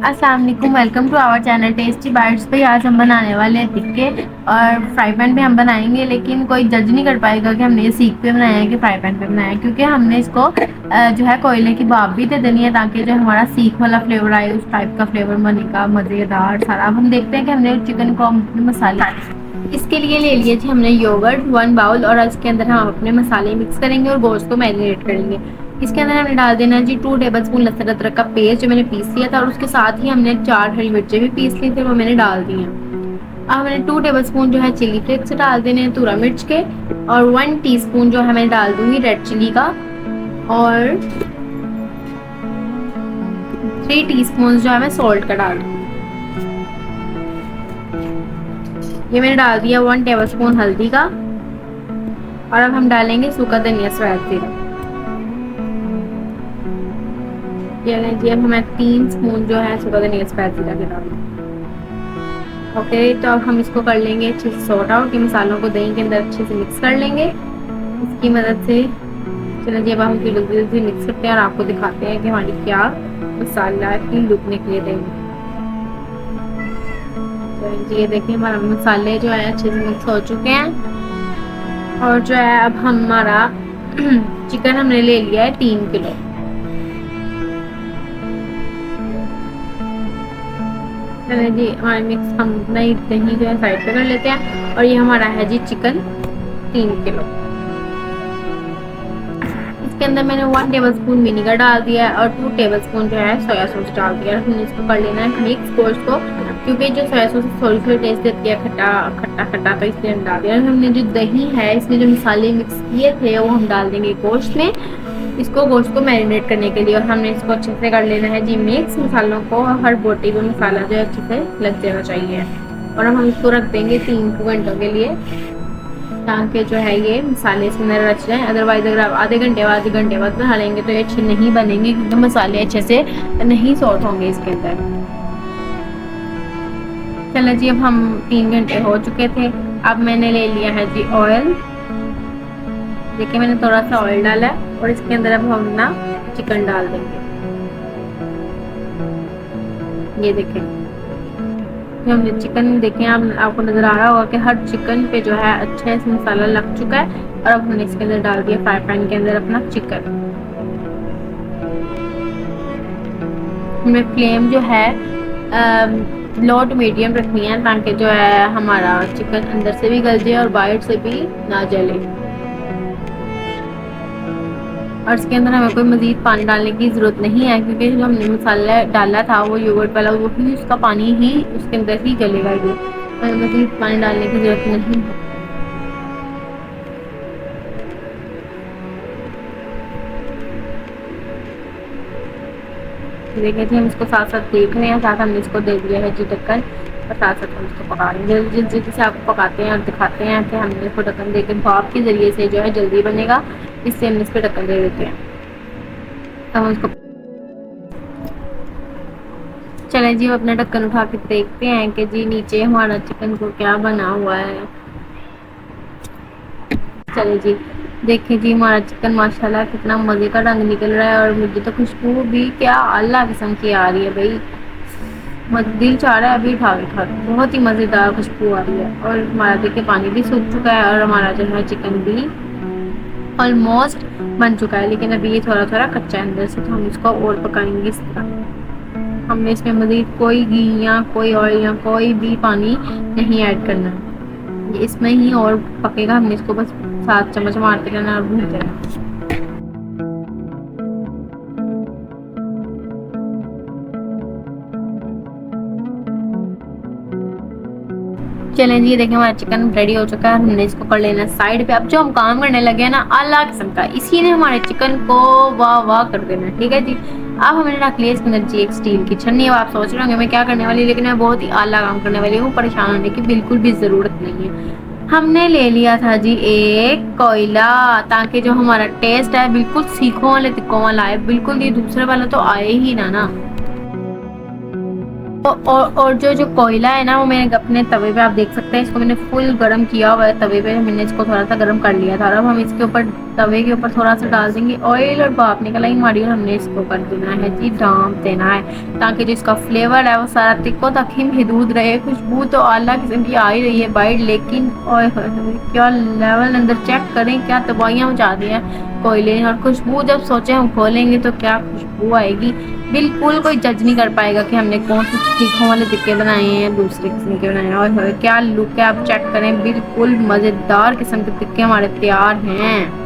अस्सलाम वालेकुम, welcome to our channel Tasty Bites. पे आज हम बनाने वाले हैं टिक्के और फ्राई पैन पे हम बनाएंगे, लेकिन कोई जज नहीं कर पाएगा कि हमने ये सीख पे बनाया है कि फ्राई पैन पे बनाया है, क्योंकि हमने इसको जो है कोयले की भाप भी दे देनी है ताकि जो हमारा सीख वाला फ्लेवर आए, उस टाइप का फ्लेवर बनेगा मज़ेदार सारा। अब हम देखते हैं कि हमने चिकन को मसाले इसके लिए ले लिए थे हमने योगर्ट 1 बाउल, और इसके अंदर हम अपने मसाले मिक्स करेंगे और गोश्त को मैरिनेट करेंगे। इसके अंदर हमने डाल देना है जी 2 टेबलस्पून लहसुन अदरक का पेस्ट जो मैंने पीस लिया था, और उसके साथ ही हमने 4 हरी मिर्चें भी पीस ली थी, वो मैंने डाल दी हैं। अब मैंने 2 टेबलस्पून जो है चिली फ्लेक्स डाल देने हैं तुरा मिर्च के, और 1 टीस्पून जो है मैं डाल दूंगी रेड चिली का, और 3 टीस्पून जो है मैं सॉल्ट का डाल दूंगी। ये मैंने डाल दिया 1 टेबलस्पून हल्दी का, और अब हम डालेंगे सूखा धनिया सफ़ेद जीरा। जी अब हमें 3 स्पून जो है सूखा धनिया सफ़ेद जीरा के डाल। ओके, तो अब हम इसको कर लेंगे अच्छे से सॉर्ट आउट, कि मसालों को दही के अंदर अच्छे से मिक्स कर लेंगे इसकी मदद से। चलो जी अब हम जल्दी जल्दी मिक्स करते हैं और आपको दिखाते हैं कि हमारी क्या मसाला की लुक निकले देंगे। जी ये देखिए हमारा मसाले जो है अच्छे से मिक्स हो चुके हैं, और जो है अब हमारा चिकन हमने ले लिया है 3 किलो। चलिए जी हमारे मिक्स हम नई दही जो है साइड पे कर लेते हैं, और ये हमारा है जी चिकन 3 किलो। इसके अंदर मैंने 1 टेबलस्पून विनीगर डाल दिया है और 2 टेबलस्पून जो है सोया सॉस डाल दिया है। हमने इसको कर लेना है मिक्स गोश्त को, क्योंकि जो सोया सॉस थोड़ी थोड़ी टेस्ट देती है खट्टा खट्टा खट्टा, तो इसलिए हम डाल दिया। हमने जो दही है इसमें जो मसाले मिक्स किए थे वो हम डाल देंगे गोश्त में, इसको गोश्त को मैरिनेट करने के लिए, और हमने इसको अच्छे से कर लेना है जी मिक्स मसालों को। हर बोटी में मसाला जो है अच्छे से लग जाना चाहिए, और हम इसको रख देंगे 3 घंटों के लिए, ताकि जो है ये मसाले इसके अंदर रच जाएँ। अदरवाइज अगर आप आधे घंटे बाद बना लेंगे तो ये अच्छे नहीं बनेंगे, क्योंकि मसाले अच्छे से नहीं सॉर्ट होंगे इसके अंदर। चलो जी अब हम 3 घंटे हो चुके थे। अब मैंने ले लिया है जी ऑयल, देखिए मैंने थोड़ा सा ऑयल डाला है, और इसके अंदर अब हम ना चिकन डाल देंगे। ये देखें हमने चिकन, देखें आपको नजर आ रहा होगा कि हर चिकन पे जो है अच्छे से मसाला लग चुका है, और अब हमने इसके अंदर डाल दिया फ्राई पैन के अंदर अपना चिकन। हमें फ्लेम जो है लो टू मीडियम रखनी है, ताकि जो है हमारा चिकन अंदर से भी गल जाए और बाहर से भी ना जले। और इसके अंदर हमें कोई मज़ीद पानी डालने की ज़रूरत नहीं है, क्योंकि जो हमने मसाला डाला था वो योगर्ट वाला, वो ही उसका पानी ही उसके अंदर ही जलेगा, ये हमें मज़ीद पानी डालने की ज़रूरत नहीं है। देखिए जी हम इसको साथ साथ देख रहे हैं, साथ हमने इसको दे दिया है जी ढक्कन, और साथ साथ हम इसको पका रहे हैं। जल्दी से आपको पकाते हैं और दिखाते हैं कि हमने इसको ढक्कन देकर भाप के ज़रिए से जो है जल्दी बनेगा, इससे हम इस पर ढक्कन दे देते हैं। अब हम इसको चलें जी अपना ढक्कन उठा के देखते हैं कि जी नीचे हमारा चिकन को क्या बना हुआ है। चलिए जी देखिए जी हमारा चिकन माशाल्लाह कितना मज़े का रंग निकल रहा है, और मुझे तो खुशबू भी क्या आला किस्म की आ रही है भाई, दिल चाह रहा है अभी खा के खा, बहुत ही मज़ेदार खुशबू आ रही है। और हमारा देखिए पानी भी सूख चुका है, और हमारा जो है चिकन भी ऑलमोस्ट बन चुका है, लेकिन अभी ये थोड़ा थोड़ा कच्चा है अंदर से, तो हम इसको और पकाएंगे इस तरह। हमने इसमें मज़ीद कोई घी या कोई ऑयल या कोई भी पानी नहीं ऐड करना, ये इसमें ही और पकेगा। हमने इसको बस 7 चम्मच मारते रहना और भूनते रहना। चलें जी देखें हमारा चिकन रेडी हो चुका है, हमने इसको कर लेना साइड पे। अब जो हम काम करने लगे हैं ना आला किस्म का, इसी ने हमारे चिकन को वाह वाह कर देना, ठीक है जी। अब हमने रख लिया इसके अंदर जी एक स्टील की छन्नी। अब आप सोच रहे होंगे मैं क्या करने वाली, लेकिन मैं बहुत ही आला काम करने वाली हूँ, परेशान होने की बिल्कुल भी ज़रूरत नहीं है। हमने ले लिया था जी एक कोयला, ताकि जो हमारा टेस्ट है बिल्कुल सीखों वाले तिक्कों वाला आए, बिल्कुल ये दूसरे वाला तो आए ही ना। और जो कोयला है ना, वो मैंने अपने तवे पे, आप देख सकते हैं, इसको मैंने फुल गरम किया हुआ है। तवे पे मैंने इसको थोड़ा सा गरम कर लिया था। अब हम इसके ऊपर, तवे के ऊपर थोड़ा सा डाल देंगे ऑयल, और भाप निकल आई हमारी, और हमने इसको कर देना है जी, डाम देना है, ताकि जो इसका फ्लेवर है वो सारा तिक्को तक ही महदूद रहे। खुशबू तो आला किस्म की आ ही रही है बाइट, लेकिन ओए क्या लेवल, अंदर चेक करें क्या तबाहियां मचा दी है कोयले। और खुशबू जब सोचे हम खोलेंगे तो क्या खुशबू आएगी। बिल्कुल कोई जज नहीं कर पाएगा कि हमने कौन से तीखों वाले टिक्के बनाए हैं, दूसरे किस्म के बनाए हैं। और क्या लुक है, आप चेक करें, बिल्कुल मज़ेदार किस्म के टिक्के हमारे तैयार हैं।